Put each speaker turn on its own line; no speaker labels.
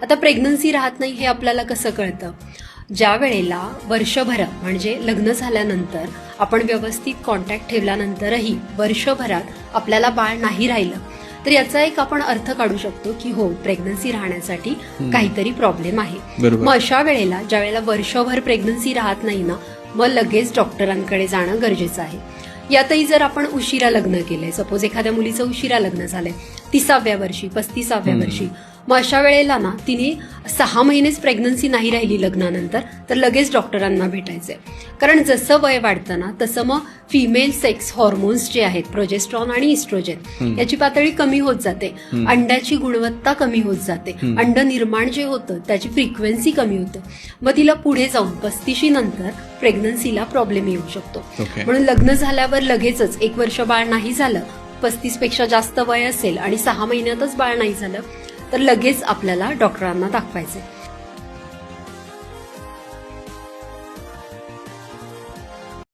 आता प्रेग्नन्सी राहत नाही हे आपल्याला कसं कळतं? ज्या वेळेला वर्षभर म्हणजे लग्न झाल्यानंतर आपण व्यवस्थित कॉन्टॅक्ट ठेवल्यानंतरही वर्षभरात आपल्याला बाळ नाही राहिलं तर याचा एक आपण अर्थ काढू शकतो की हो, प्रेग्नन्सी राहण्यासाठी काहीतरी प्रॉब्लेम आहे. मग अशा वेळेला ज्या वेळेला वर्षभर प्रेग्नन्सी राहत नाही ना, मग लगेच डॉक्टरांकडे जाणं गरजेचं आहे. यातही जर आपण उशिरा लग्न केलंय, सपोज एखाद्या मुलीचं उशिरा लग्न झालंय 30व्या वर्षी 35व्या वर्षी, मग अशा वेळेला ना तिने 6 महिनेच प्रेग्नन्सी नाही राहिली लग्नानंतर, तर लगेच डॉक्टरांना भेटायचंय. कारण जसं वय वाढतं ना तसं मग फिमेल सेक्स हॉर्मोन्स जे आहेत, प्रोजेस्ट्रॉन आणि इस्ट्रोजेन, याची पातळी कमी होत जाते, अंड्याची गुणवत्ता कमी होत जाते, अंड निर्माण जे होतं त्याची फ्रिक्वेन्सी कमी होते. मग तिला पुढे जाऊन 35 नंतर प्रेग्नन्सीला प्रॉब्लेम येऊ शकतो. म्हणून लग्न झाल्यावर लगेचच 1 वर्ष बाळ नाही झालं, 35 पेक्षा जास्त वय असेल आणि 6 महिन्यातच बाळ नाही झालं, तर लगेच आपल्याला डॉक्टरांना दाखवायचे.